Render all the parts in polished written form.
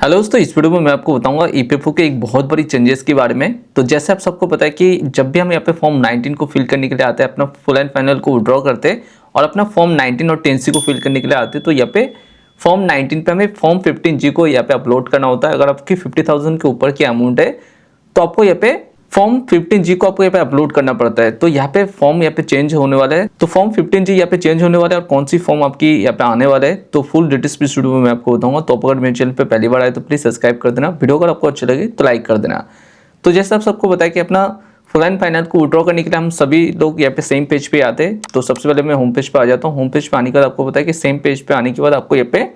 Hello दोस्तों, इस video में मैं आपको बताऊंगा ईपीएफओ के एक बहुत बड़ी चेंजेस के बारे में। तो जैसे आप सबको पता है कि जब भी हम यहाँ पे फॉर्म 19 को फिल करने के लिए आते हैं, अपना फुल एंड फाइनल को विड्रॉ करते हैं और अपना फॉर्म 19 और 10C को फिल करने के लिए आते हैं, तो यहाँ पे फॉर्म 19 पे हमें फॉर्म 15G को यहाँ पे अपलोड करना होता है। अगर आपकी 50,000 के ऊपर की अमाउंट है तो आपको यहाँ पे फॉर्म 15G को आपको यहाँ पे अपलोड करना पड़ता है। तो यहाँ पे फॉर्म यहाँ पे चेंज होने वाला है, तो फॉर्म 15G यहाँ पे चेंज होने वाला है और कौन सी फॉर्म आपकी यहाँ पे आने वाला है तो फुल डिटेल्स भी वीडियो में मैं आपको बताऊंगा। तो अगर मेरे चैनल पे पहली बार आए तो प्लीज सब्सक्राइब कर देना, वीडियो अगर आपको अच्छी लगे तो लाइक कर देना। तो जैसे आप सबको बताया कि अपना फुल एंड फाइनल को विड्रॉ करने के लिए हम सभी लोग यहाँ पे सेम पेज पे आते हैं। तो सबसे पहले मैं होम पेज पे आ जाता हूँ। होम पेज पे आने के बाद आपको पता है कि सेम पेज पे आने के बाद आपको यहाँ पे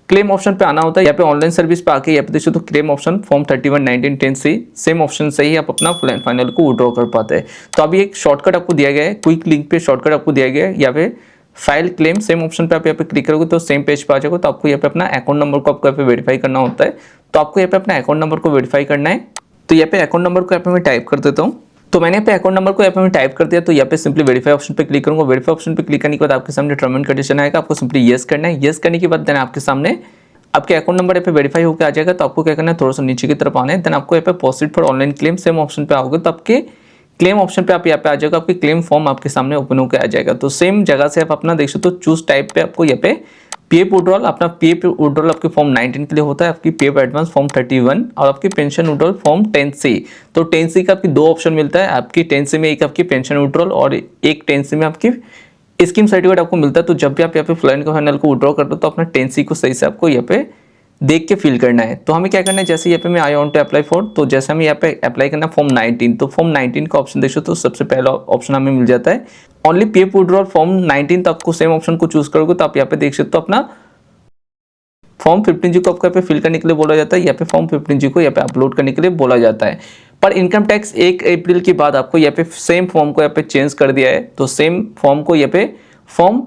क्लेम ऑप्शन पे आना होता है। यहाँ पे ऑनलाइन सर्विस पे आके यहाँ पे देखिए तो claim option form 31, 19, 10C same option से ही आप अपना फुल एंड फाइनल को विड्रॉ कर पाते हैं। तो अभी एक शॉर्टकट आपको दिया गया है, क्विक लिंक पे शॉर्टकट आपको दिया गया है। यहाँ पे फाइल क्लेम सेम ऑप्शन पे आप यहाँ पे क्लिक करोगे तो सेम पेज पे आ जाएगा। तो आपको यहाँ पे अपना अकाउंट नंबर को आपको यहाँ पे वेरीफाई करना होता है। तो आपको यहाँ पे अपना अकाउंट नंबर को वेरीफाई करना है। तो यहाँ पे अकाउंट नंबर को यहाँ पे मैं टाइप कर देता हूँ। तो मैंने यहाँ पे अकाउंट नंबर को यहाँ पे मैं टाइप कर दिया। तो यहाँ पे सिंपली वेरीफाई ऑप्शन पे क्लिक करूंगा। वेरीफाई ऑप्शन पे क्लिक करने के बाद आपके सामने टर्म एंड कंडीशन आएगा, आपको सिंपली यस करना है। यस करने के बाद देन आपके सामने आपके अकाउंट नंबर यहाँ पे वेरीफाई होकर आ जाएगा। तो आपको क्या करना है, थोड़ा सा नीचे की तरफ आना है। देन आपको यहाँ पे proceed for online claim same option पे आओगे तो आपके क्लेम ऑप्शन पे आप यहाँ पे आ जाएगा। आपकी क्लेम फॉर्म आपके सामने ओपन होकर आ जाएगा। तो सेम जगह से आप अपना देख सकते हो, चूज टाइप पे आपको यहाँ पे पीएफ विड्रॉल, अपना पीएफ विड्रॉल आपके फॉर्म 19 के लिए होता है, आपकी पीएफ एडवांस फॉर्म 31 और आपकी पेंशन विड्रॉल फॉर्म 10C। तो 10C का आपकी दो ऑप्शन मिलता है। आपकी 10C में एक आपकी पेंशन विड्रॉल और एक 10C में आपकी स्कीम सर्टिफिकेट आपको मिलता है। तो जब भी आप यहाँ पे फुल एंड फाइनल को विड्रॉ करते हो तो अपना 10C को सही से आपको यहाँ पे देख के फिल करना है। तो हमें क्या करना है, जैसे यहाँ पे मैं I want to apply for, तो जैसे हमें यहाँ पे अप्लाई करना है फॉर्म 19, तो फॉर्म 19 का ऑप्शन देखो तो सबसे पहला ऑप्शन हमें मिल जाता है ओनली पीएफ विड्रॉल फॉर्म 19। तो आपको सेम ऑप्शन को चूज करोगे तो आप यहाँ पे देख सकते हो अपना फॉर्म 15G को आपको यहाँ पे फिल करने के लिए बोला जाता है। यहाँ पे फॉर्म 15G को यहाँ पे अपलोड करने के लिए बोला जाता है। पर इनकम टैक्स 1 अप्रैल के बाद आपको यहाँ पे सेम फॉर्म को यहाँ पे चेंज कर दिया है। तो सेम फॉर्म को यहाँ पे फॉर्म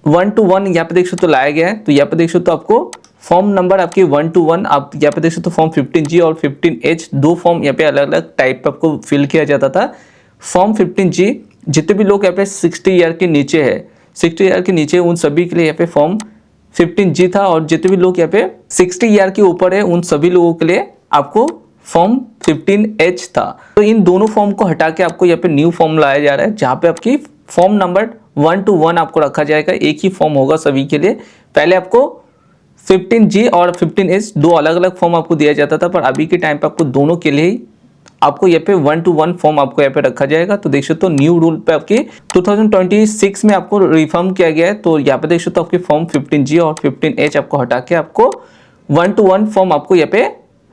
1 to 1 यहाँ पे देख सकते हो लाया गया है। तो यहाँ पे देख सकते हो आपको फॉर्म नंबर आपकी 1 to 1 आप यहाँ पे देख सकते हो फॉर्म 15G और 15H दो फॉर्म यहाँ पे अलग अलग टाइप पे आपको फिल किया जाता था। फॉर्म 15G जितने भी लोग यहाँ पे 60 ईयर के नीचे है, 60 ईयर के नीचे उन सभी के लिए यहाँ पे फॉर्म 15G था और जितने भी लोग यहाँ पे 60 ईयर के ऊपर है उन सभी लोगों के लिए आपको फॉर्म 15H था। तो इन दोनों फॉर्म को हटा के आपको यहाँ पे न्यू फॉर्म लाया जा रहा है, जहाँ पे आपकी फॉर्म नंबर 1 to 1 आपको रखा जाएगा। एक ही फॉर्म होगा सभी के लिए। पहले आपको 15G और 15H दो अलग अलग फॉर्म आपको दिया जाता था, पर अभी के टाइम पे आपको दोनों के लिए आपको यहाँ पे 1 to 1 फॉर्म आपको यहाँ पे रखा जाएगा। तो देख सकते हो न्यू रूल पे आपकी 2026 में आपको रिफॉर्म किया गया है। तो यहाँ पे देख सकते हो आपके फॉर्म 15G और 15H आपको हटा के आपको 1 to 1 फॉर्म आपको यहाँ पे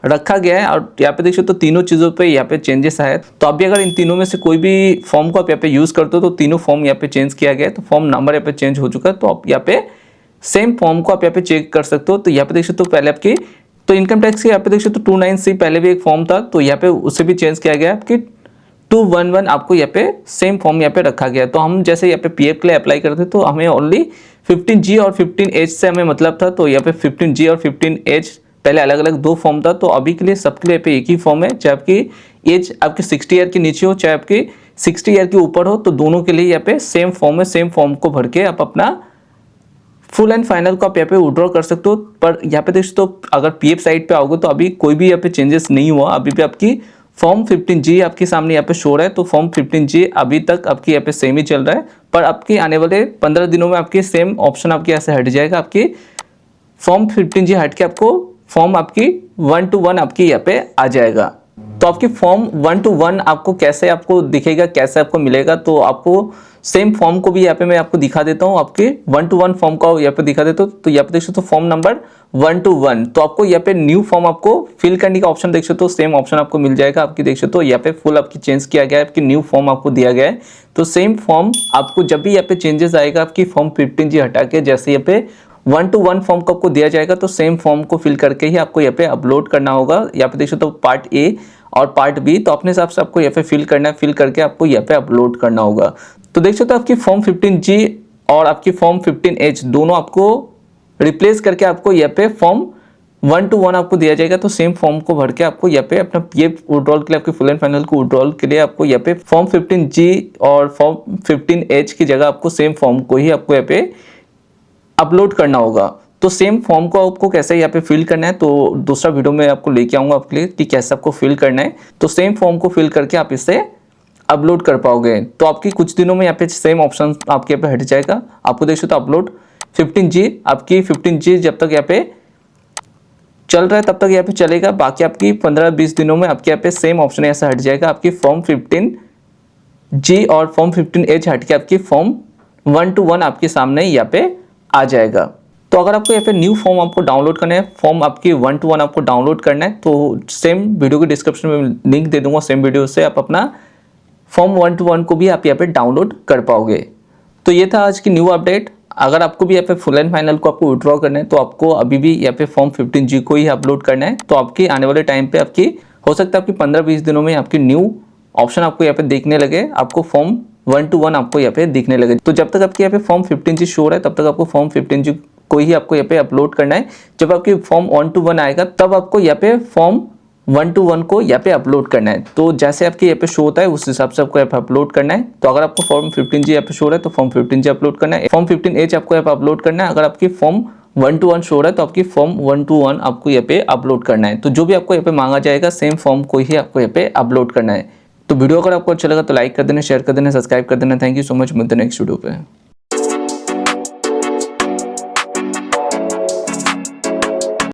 रखा गया है। और यहाँ पे देख सकते हो तीनों चीज़ों पे यहाँ पे चेंजेस आए। तो अभी अगर इन तीनों में से कोई भी फॉर्म को आप यहाँ पे यूज़ करते हो तो तीनों फॉर्म यहाँ पे चेंज किया गया है। तो फॉर्म नंबर यहाँ पे चेंज हो चुका है। तो आप यहाँ पे सेम फॉर्म को आप यहाँ पे चेक कर सकते हो। तो यहाँ पे देख सकते हो पहले आपकी तो इनकम टैक्स के यहाँ पे देख सकते हो 29C पहले भी एक फॉर्म था, तो यहाँ पे उसे भी चेंज किया गया आपकी 211 आपको यहाँ पे सेम फॉर्म यहाँ पे रखा गया। तो हम जैसे यहाँ पे पीएफ के लिए अप्लाई करते तो हमें ओनली 15G और 15H से हमें मतलब था। तो यहाँ पे 15G और 15H पहले अलग अलग दो फॉर्म था। तो अभी के लिए सबके लिए पे एक ही फॉर्म है, चाहे आपकी एज आपकी 60 ईयर के नीचे हो चाहे आपकी 60 ईयर के ऊपर हो, तो दोनों के लिए यहाँ पे सेम फॉर्म है। सेम फॉर्म को भर के आप अपना फुल एंड फाइनल को आप यहाँ पे विड्रॉ कर सकते हो। पर यहाँ पे देखो तो अगर पीएफ साइट पे आओगे तो अभी कोई भी यहाँ पे चेंजेस नहीं हुआ। अभी भी आपकी फॉर्म 15G आपके सामने यहाँ पे शो रहा है। तो फॉर्म 15G अभी तक आपकी यहाँ पे सेम ही चल रहा है, पर आपकी आने वाले 15 दिनों में आपकी सेम ऑप्शन आपके यहाँ से हट जाएगा। आपकी फॉर्म 15G हट के आपको फॉर्म आपकी 1 to 1 आपकी यहाँ पे आ जाएगा। तो आपकी फॉर्म 1 to 1 आपको कैसे आपको दिखेगा, कैसे आपको मिलेगा, तो आपको सेम फॉर्म को भी यहाँ पे मैं आपको दिखा देता हूँ। आपके 1 to 1 फॉर्म का यहाँ पे दिखा देता हूँ। तो यहाँ पे देख सकते हो फॉर्म नंबर 1 to 1। तो आपको यहाँ पे न्यू फॉर्म आपको फिल करने का ऑप्शन देख सकते हो, सेम ऑप्शन आपको मिल जाएगा। आपकी देख सकते हो यहाँ पे फुल आपकी चेंज किया गया है, आपकी न्यू फॉर्म आपको दिया गया है। तो सेम फॉर्म आपको जब भी यहाँ पे चेंजेस आएगा आपकी फॉर्म 15G हटा के जैसे यहाँ पे 1 to 1 फॉर्म को आपको दिया जाएगा, तो सेम फॉर्म को फिल करके ही आपको यहाँ पे अपलोड करना होगा। यहाँ पे देख सकते हो पार्ट ए और पार्ट बी, तो अपने हिसाब से आपको यहाँ पे फिल करना है, फिल करके आपको यहाँ पे अपलोड करना होगा। तो देख सकते हो आपकी फॉर्म 15G और आपकी फॉर्म 15H दोनों आपको रिप्लेस करके आपको यहाँ पे फॉर्म 1 to 1 आपको दिया जाएगा। तो सेम फॉर्म को भर के आपको यहाँ पे अपना पीएफ विड्रॉल के लिए आपके फुल एंड फाइनल को विड्रॉल के लिए आपको यहाँ पे फॉर्म 15G और फॉर्म 15H की जगह आपको सेम फॉर्म को ही आपको यहाँ पे अपलोड करना होगा। तो सेम फॉर्म को आपको कैसे यहाँ पे फिल करना है तो दूसरा वीडियो में आपको लेके आऊँगा आपके लिए कि कैसे आपको फिल करना है। तो सेम फॉर्म को फिल करके आप इसे अपलोड कर पाओगे। तो आपकी कुछ दिनों में यहाँ पे सेम ऑप्शन आपके यहाँ पे हट जाएगा। आपको देख सकते हो अपलोड 15G, आपकी 15G जब तक यहाँ पे चल रहा है तब तक यहाँ पे चलेगा। बाकी आपकी 15-20 दिनों में आपके यहाँ पे सेम ऑप्शन ऐसा हट जाएगा। आपकी फॉर्म 15G और फॉर्म 15H हट के आपकी फॉर्म 1-1 आपके सामने यहाँ पे आ जाएगा। तो अगर आपको यहाँ पे न्यू फॉर्म आपको डाउनलोड करना है, फॉर्म आपकी 1-1 आपको डाउनलोड करना है, तो सेम वीडियो के डिस्क्रिप्शन में लिंक दे दूंगा। सेम वीडियो से आप अपना फॉर्म 1-1 को भी आप यहाँ पे डाउनलोड कर पाओगे। तो ये था आज की न्यू अपडेट। अगर आपको भी यहाँ पे फुल एंड फाइनल को आपको विड्रॉ करना है तो आपको अभी भी यहाँ पे फॉर्म 15G को ही अपलोड करना है। तो आपकी आने वाले टाइम पे आपकी हो सकता है आपकी 15-20 दिनों में आपकी न्यू ऑप्शन आपको यहाँ पे देखने लगे, आपको फॉर्म 1-1 आपको यहाँ पे दिखने लगे। तो जब तक आपके यहाँ पे फॉर्म 15G शो है तब तक आपको फॉर्म 15G को ही आपको यहाँ पे अपलोड करना है। जब आपकी फॉर्म 1-1 आएगा तब आपको यहाँ पे फॉर्म 1-1 को यहाँ पे अपलोड करना है। तो जैसे आपके यहाँ पे शो होता है उस हिसाब से आपको यहाँ पे अपलोड करना है। तो अगर आपको फॉर्म 15G यहाँ पे शो रहा है तो फॉर्म 15G अपलोड करना है, फॉर्म 15H आपको यहाँ पे अपलोड करना है। अगर आपकी फॉर्म 1-1 शो रहा है तो आपकी फॉर्म 1-1 आपको यहाँ पे अपलोड करना है। तो जो भी आपको यहाँ पे मांगा जाएगा सेम फॉर्म को ही आपको यहाँ पे अपलोड करना है। तो वीडियो अगर आपको अच्छा लगा तो लाइक कर देना, शेयर कर देना, सब्सक्राइब कर देना। Thank you so much. मिलते हैं नेक्स्ट वीडियो पे।